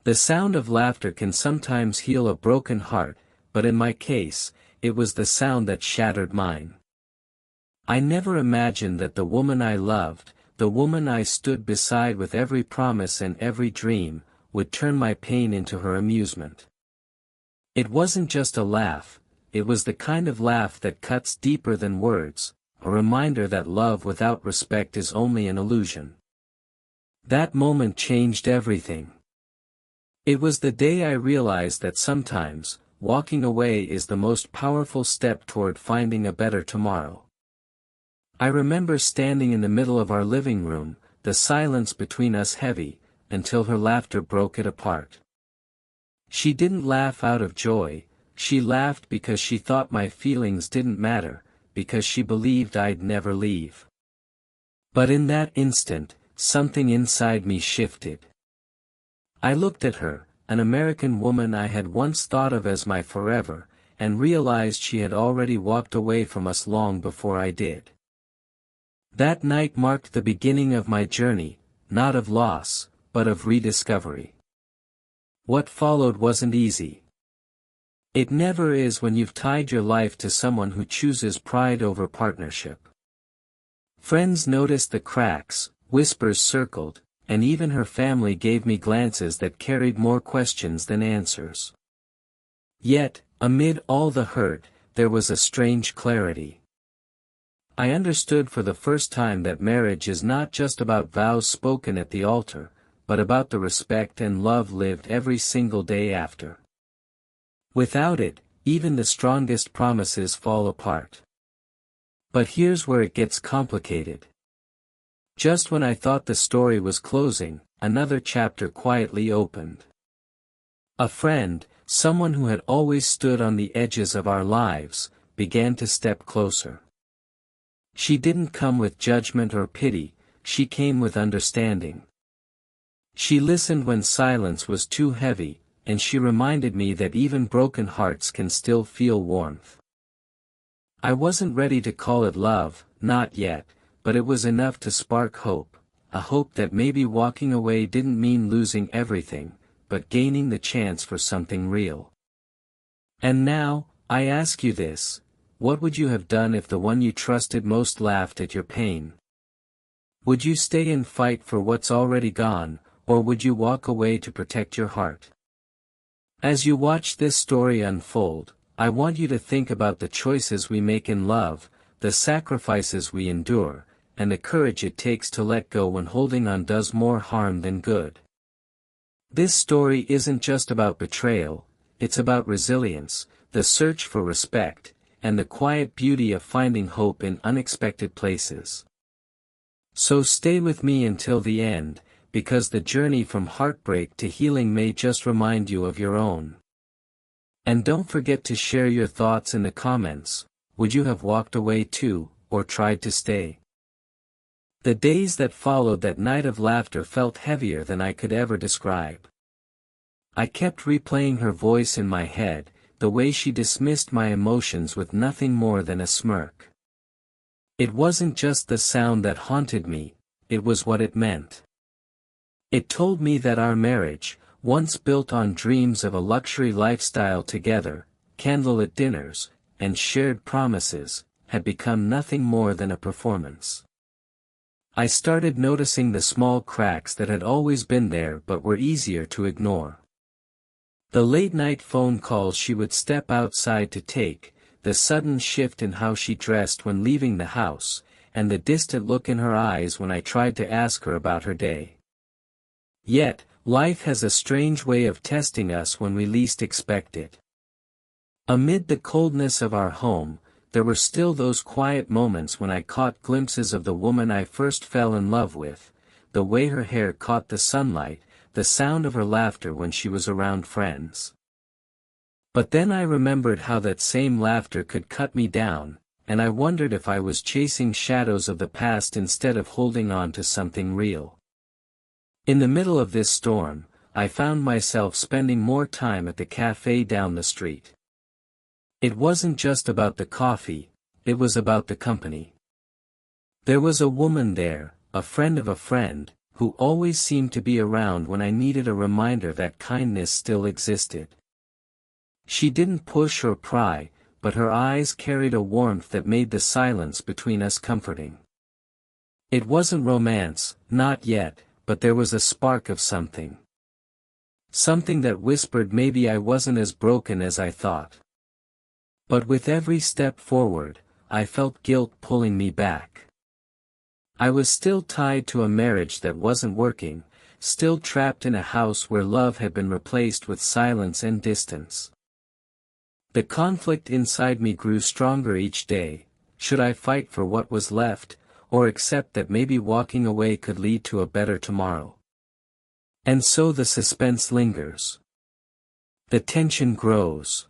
The sound of laughter can sometimes heal a broken heart, but in my case, it was the sound that shattered mine. I never imagined that the woman I loved, the woman I stood beside with every promise and every dream, would turn my pain into her amusement. It wasn't just a laugh, it was the kind of laugh that cuts deeper than words, a reminder that love without respect is only an illusion. That moment changed everything. It was the day I realized that sometimes, walking away is the most powerful step toward finding a better tomorrow. I remember standing in the middle of our living room, the silence between us heavy, until her laughter broke it apart. She didn't laugh out of joy, she laughed because she thought my feelings didn't matter, because she believed I'd never leave. But in that instant, something inside me shifted. I looked at her, an American woman I had once thought of as my forever, and realized she had already walked away from us long before I did. That night marked the beginning of my journey, not of loss, but of rediscovery. What followed wasn't easy. It never is when you've tied your life to someone who chooses pride over partnership. Friends noticed the cracks, whispers circled, and even her family gave me glances that carried more questions than answers. Yet, amid all the hurt, there was a strange clarity. I understood for the first time that marriage is not just about vows spoken at the altar, but about the respect and love lived every single day after. Without it, even the strongest promises fall apart. But here's where it gets complicated. Just when I thought the story was closing, another chapter quietly opened. A friend, someone who had always stood on the edges of our lives, began to step closer. She didn't come with judgment or pity, she came with understanding. She listened when silence was too heavy, and she reminded me that even broken hearts can still feel warmth. I wasn't ready to call it love, not yet, but it was enough to spark hope, a hope that maybe walking away didn't mean losing everything, but gaining the chance for something real. And now, I ask you this, what would you have done if the one you trusted most laughed at your pain? Would you stay and fight for what's already gone, or would you walk away to protect your heart? As you watch this story unfold, I want you to think about the choices we make in love, the sacrifices we endure, and the courage it takes to let go when holding on does more harm than good. This story isn't just about betrayal, it's about resilience, the search for respect, and the quiet beauty of finding hope in unexpected places. So stay with me until the end, because the journey from heartbreak to healing may just remind you of your own. And don't forget to share your thoughts in the comments. Would you have walked away too, or tried to stay? The days that followed that night of laughter felt heavier than I could ever describe. I kept replaying her voice in my head, the way she dismissed my emotions with nothing more than a smirk. It wasn't just the sound that haunted me, it was what it meant. It told me that our marriage, once built on dreams of a luxury lifestyle together, candlelit dinners, and shared promises, had become nothing more than a performance. I started noticing the small cracks that had always been there but were easier to ignore. The late-night phone calls she would step outside to take, the sudden shift in how she dressed when leaving the house, and the distant look in her eyes when I tried to ask her about her day. Yet, life has a strange way of testing us when we least expect it. Amid the coldness of our home, there were still those quiet moments when I caught glimpses of the woman I first fell in love with, the way her hair caught the sunlight, the sound of her laughter when she was around friends. But then I remembered how that same laughter could cut me down, and I wondered if I was chasing shadows of the past instead of holding on to something real. In the middle of this storm, I found myself spending more time at the cafe down the street. It wasn't just about the coffee, it was about the company. There was a woman there, a friend of a friend, who always seemed to be around when I needed a reminder that kindness still existed. She didn't push or pry, but her eyes carried a warmth that made the silence between us comforting. It wasn't romance, not yet, but there was a spark of something. Something that whispered maybe I wasn't as broken as I thought. But with every step forward, I felt guilt pulling me back. I was still tied to a marriage that wasn't working, still trapped in a house where love had been replaced with silence and distance. The conflict inside me grew stronger each day. Should I fight for what was left, or accept that maybe walking away could lead to a better tomorrow? And so the suspense lingers. The tension grows.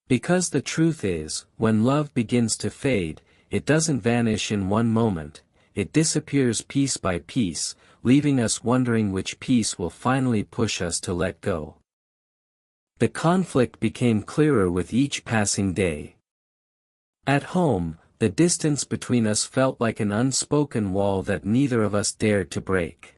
Because the truth is, when love begins to fade, it doesn't vanish in one moment, it disappears piece by piece, leaving us wondering which piece will finally push us to let go. The conflict became clearer with each passing day. At home, the distance between us felt like an unspoken wall that neither of us dared to break.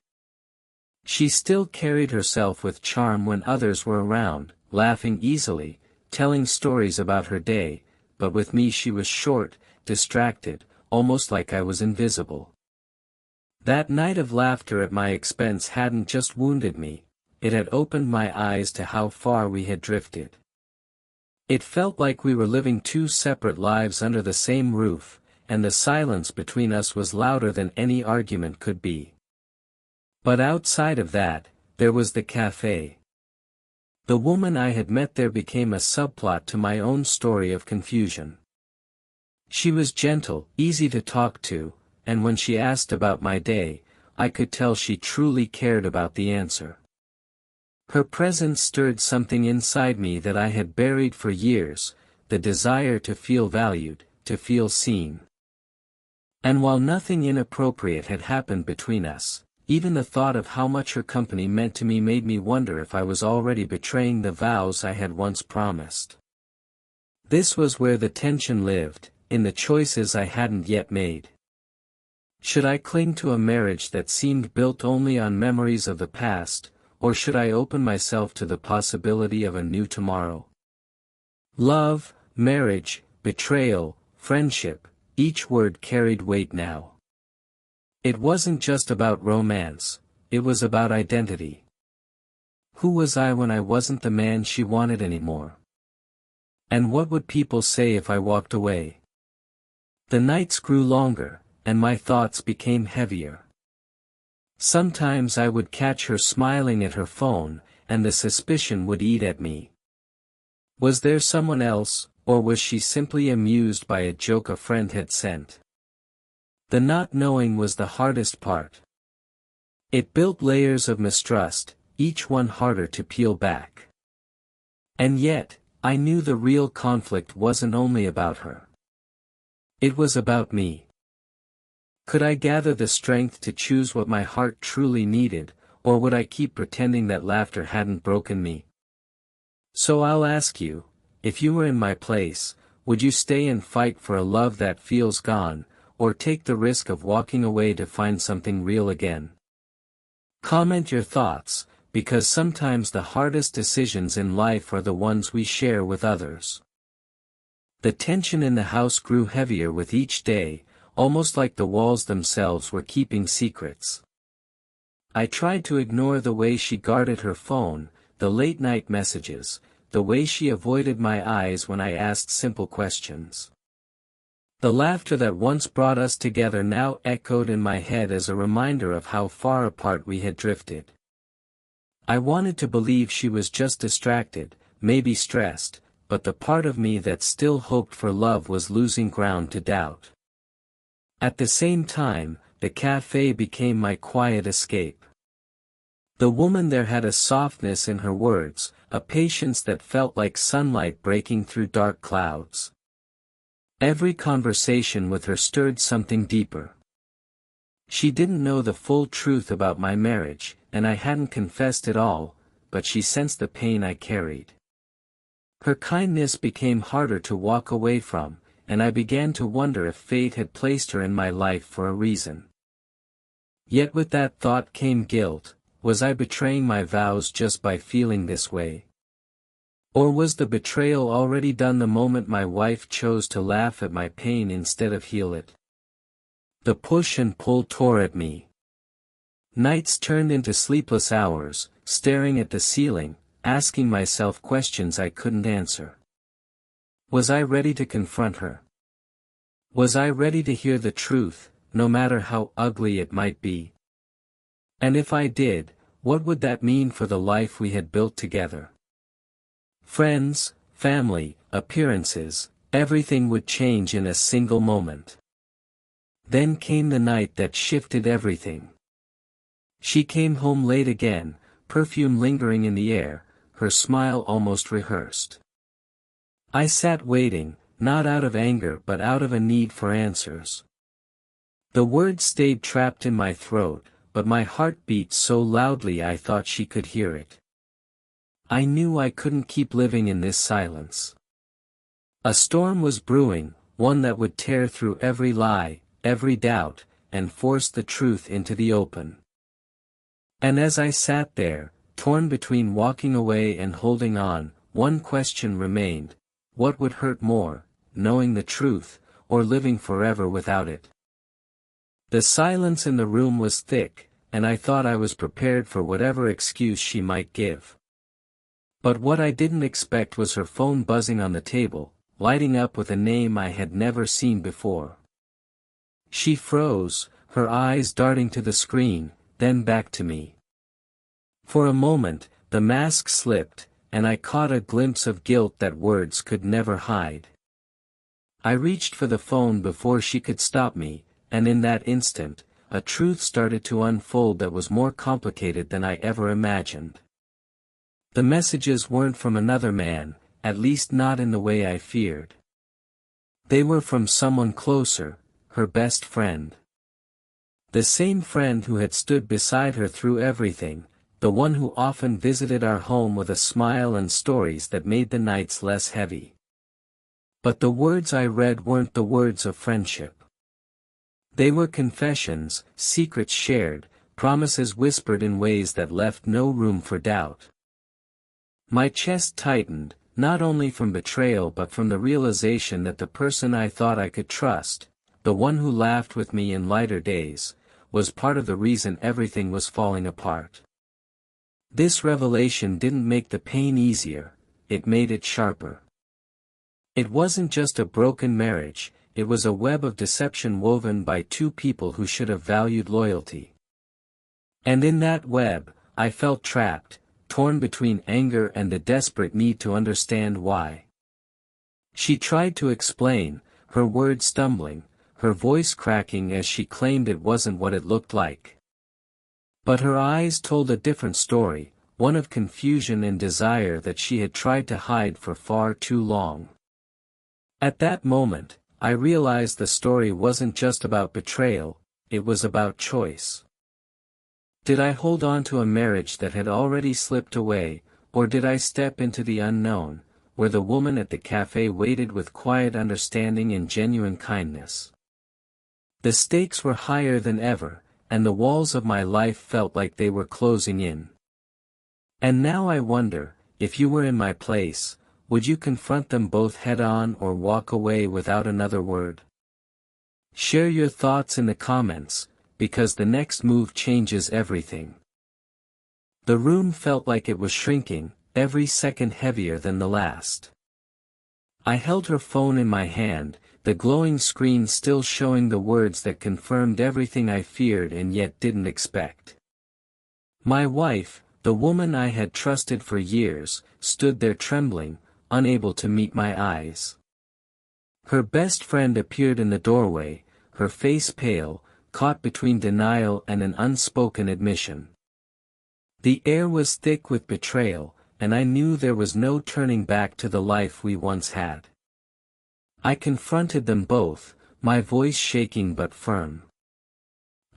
She still carried herself with charm when others were around, laughing easily, telling stories about her day, but with me she was short, distracted, almost like I was invisible. That night of laughter at my expense hadn't just wounded me, it had opened my eyes to how far we had drifted. It felt like we were living two separate lives under the same roof, and the silence between us was louder than any argument could be. But outside of that, there was the cafe. The woman I had met there became a subplot to my own story of confusion. She was gentle, easy to talk to, and when she asked about my day, I could tell she truly cared about the answer. Her presence stirred something inside me that I had buried for years, the desire to feel valued, to feel seen. And while nothing inappropriate had happened between us, even the thought of how much her company meant to me made me wonder if I was already betraying the vows I had once promised. This was where the tension lived, in the choices I hadn't yet made. Should I cling to a marriage that seemed built only on memories of the past, or should I open myself to the possibility of a new tomorrow? Love, marriage, betrayal, friendship, each word carried weight now. It wasn't just about romance, it was about identity. Who was I when I wasn't the man she wanted anymore? And what would people say if I walked away? The nights grew longer, and my thoughts became heavier. Sometimes I would catch her smiling at her phone, and the suspicion would eat at me. Was there someone else, or was she simply amused by a joke a friend had sent? The not knowing was the hardest part. It built layers of mistrust, each one harder to peel back. And yet, I knew the real conflict wasn't only about her. It was about me. Could I gather the strength to choose what my heart truly needed, or would I keep pretending that laughter hadn't broken me? So I'll ask you, if you were in my place, would you stay and fight for a love that feels gone, or take the risk of walking away to find something real again? Comment your thoughts, because sometimes the hardest decisions in life are the ones we share with others. The tension in the house grew heavier with each day, almost like the walls themselves were keeping secrets. I tried to ignore the way she guarded her phone, the late-night messages, the way she avoided my eyes when I asked simple questions. The laughter that once brought us together now echoed in my head as a reminder of how far apart we had drifted. I wanted to believe she was just distracted, maybe stressed, but the part of me that still hoped for love was losing ground to doubt. At the same time, the cafe became my quiet escape. The woman there had a softness in her words, a patience that felt like sunlight breaking through dark clouds. Every conversation with her stirred something deeper. She didn't know the full truth about my marriage, and I hadn't confessed it all, but she sensed the pain I carried. Her kindness became harder to walk away from, and I began to wonder if fate had placed her in my life for a reason. Yet with that thought came guilt. Was I betraying my vows just by feeling this way? Or was the betrayal already done the moment my wife chose to laugh at my pain instead of heal it? The push and pull tore at me. Nights turned into sleepless hours, staring at the ceiling, asking myself questions I couldn't answer. Was I ready to confront her? Was I ready to hear the truth, no matter how ugly it might be? And if I did, what would that mean for the life we had built together? Friends, family, appearances, everything would change in a single moment. Then came the night that shifted everything. She came home late again, perfume lingering in the air, her smile almost rehearsed. I sat waiting, not out of anger but out of a need for answers. The words stayed trapped in my throat, but my heart beat so loudly I thought she could hear it. I knew I couldn't keep living in this silence. A storm was brewing, one that would tear through every lie, every doubt, and force the truth into the open. And as I sat there, torn between walking away and holding on, one question remained: what would hurt more, knowing the truth, or living forever without it? The silence in the room was thick, and I thought I was prepared for whatever excuse she might give. But what I didn't expect was her phone buzzing on the table, lighting up with a name I had never seen before. She froze, her eyes darting to the screen, then back to me. For a moment, the mask slipped, and I caught a glimpse of guilt that words could never hide. I reached for the phone before she could stop me, and in that instant, a truth started to unfold that was more complicated than I ever imagined. The messages weren't from another man, at least not in the way I feared. They were from someone closer, her best friend. The same friend who had stood beside her through everything, the one who often visited our home with a smile and stories that made the nights less heavy. But the words I read weren't the words of friendship. They were confessions, secrets shared, promises whispered in ways that left no room for doubt. My chest tightened, not only from betrayal but from the realization that the person I thought I could trust, the one who laughed with me in lighter days, was part of the reason everything was falling apart. This revelation didn't make the pain easier, it made it sharper. It wasn't just a broken marriage, it was a web of deception woven by two people who should have valued loyalty. And in that web, I felt trapped, torn between anger and the desperate need to understand why. She tried to explain, her words stumbling, her voice cracking as she claimed it wasn't what it looked like. But her eyes told a different story, one of confusion and desire that she had tried to hide for far too long. At that moment, I realized the story wasn't just about betrayal, it was about choice. Did I hold on to a marriage that had already slipped away, or did I step into the unknown, where the woman at the cafe waited with quiet understanding and genuine kindness? The stakes were higher than ever, and the walls of my life felt like they were closing in. And now I wonder, if you were in my place, would you confront them both head-on or walk away without another word? Share your thoughts in the comments, because the next move changes everything. The room felt like it was shrinking, every second heavier than the last. I held her phone in my hand, the glowing screen still showing the words that confirmed everything I feared and yet didn't expect. My wife, the woman I had trusted for years, stood there trembling, unable to meet my eyes. Her best friend appeared in the doorway, her face pale, caught between denial and an unspoken admission. The air was thick with betrayal, and I knew there was no turning back to the life we once had. I confronted them both, my voice shaking but firm.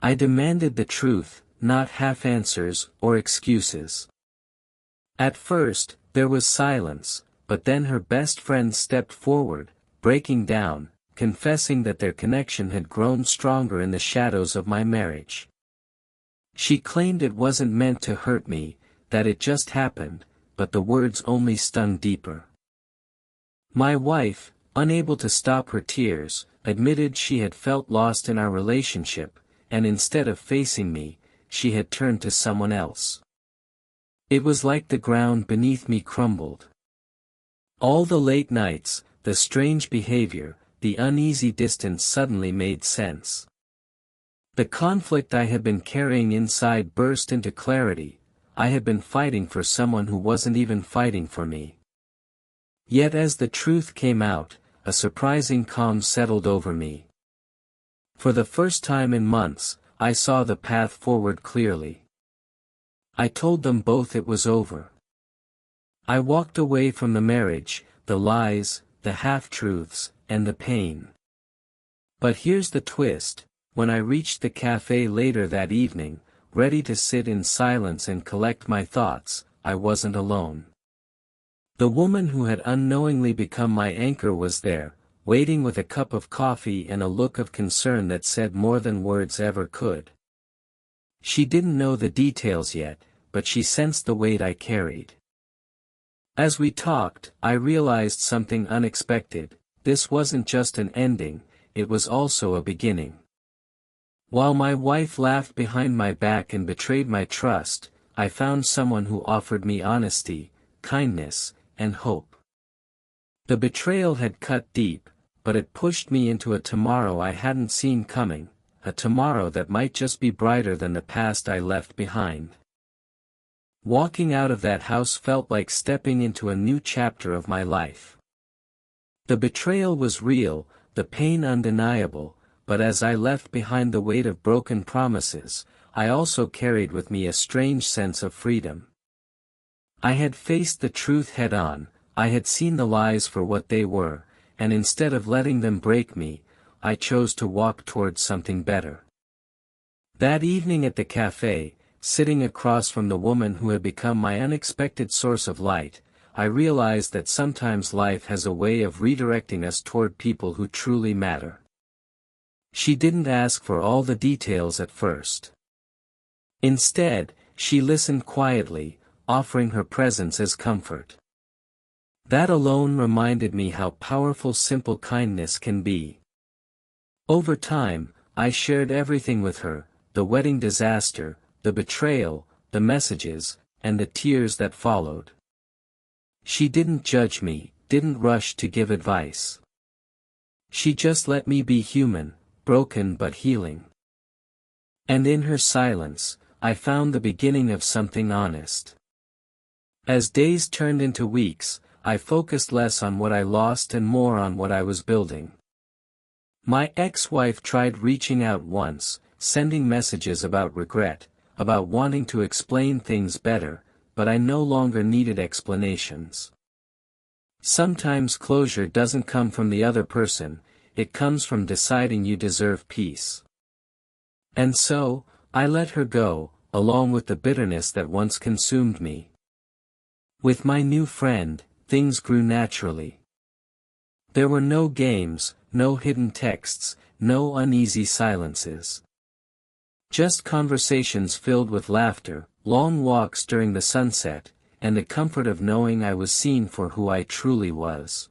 I demanded the truth, not half answers or excuses. At first, there was silence, but then her best friend stepped forward, breaking down, confessing that their connection had grown stronger in the shadows of my marriage. She claimed it wasn't meant to hurt me, that it just happened, but the words only stung deeper. My wife, unable to stop her tears, admitted she had felt lost in our relationship, and instead of facing me, she had turned to someone else. It was like the ground beneath me crumbled. All the late nights, the strange behavior, the uneasy distance suddenly made sense. The conflict I had been carrying inside burst into clarity. I had been fighting for someone who wasn't even fighting for me. Yet as the truth came out, a surprising calm settled over me. For the first time in months, I saw the path forward clearly. I told them both it was over. I walked away from the marriage, the lies, the half-truths, and the pain. But here's the twist: when I reached the cafe later that evening, ready to sit in silence and collect my thoughts, I wasn't alone. The woman who had unknowingly become my anchor was there, waiting with a cup of coffee and a look of concern that said more than words ever could. She didn't know the details yet, but she sensed the weight I carried. As we talked, I realized something unexpected: this wasn't just an ending, it was also a beginning. While my wife laughed behind my back and betrayed my trust, I found someone who offered me honesty, kindness, and hope. The betrayal had cut deep, but it pushed me into a tomorrow I hadn't seen coming, a tomorrow that might just be brighter than the past I left behind. Walking out of that house felt like stepping into a new chapter of my life. The betrayal was real, the pain undeniable, but as I left behind the weight of broken promises, I also carried with me a strange sense of freedom. I had faced the truth head-on, I had seen the lies for what they were, and instead of letting them break me, I chose to walk towards something better. That evening at the cafe, sitting across from the woman who had become my unexpected source of light, I realized that sometimes life has a way of redirecting us toward people who truly matter. She didn't ask for all the details at first. Instead, she listened quietly, offering her presence as comfort. That alone reminded me how powerful simple kindness can be. Over time, I shared everything with her: the wedding disaster, the betrayal, the messages, and the tears that followed. She didn't judge me, didn't rush to give advice. She just let me be human, broken but healing. And in her silence, I found the beginning of something honest. As days turned into weeks, I focused less on what I lost and more on what I was building. My ex-wife tried reaching out once, sending messages about regret, about wanting to explain things better, but I no longer needed explanations. Sometimes closure doesn't come from the other person, it comes from deciding you deserve peace. And so, I let her go, along with the bitterness that once consumed me. With my new friend, things grew naturally. There were no games, no hidden texts, no uneasy silences. Just conversations filled with laughter, long walks during the sunset, and the comfort of knowing I was seen for who I truly was.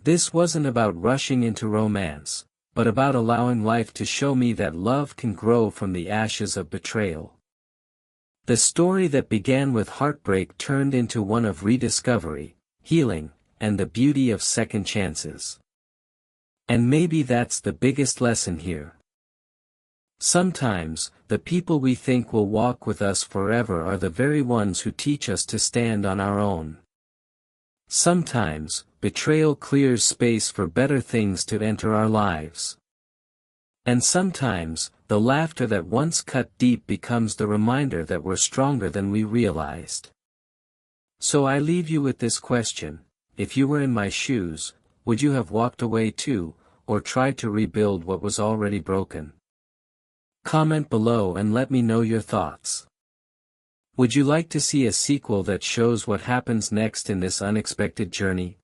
This wasn't about rushing into romance, but about allowing life to show me that love can grow from the ashes of betrayal. The story that began with heartbreak turned into one of rediscovery, healing, and the beauty of second chances. And maybe that's the biggest lesson here. Sometimes, the people we think will walk with us forever are the very ones who teach us to stand on our own. Sometimes, betrayal clears space for better things to enter our lives. And sometimes, the laughter that once cut deep becomes the reminder that we're stronger than we realized. So I leave you with this question: if you were in my shoes, would you have walked away too, or tried to rebuild what was already broken? Comment below and let me know your thoughts. Would you like to see a sequel that shows what happens next in this unexpected journey?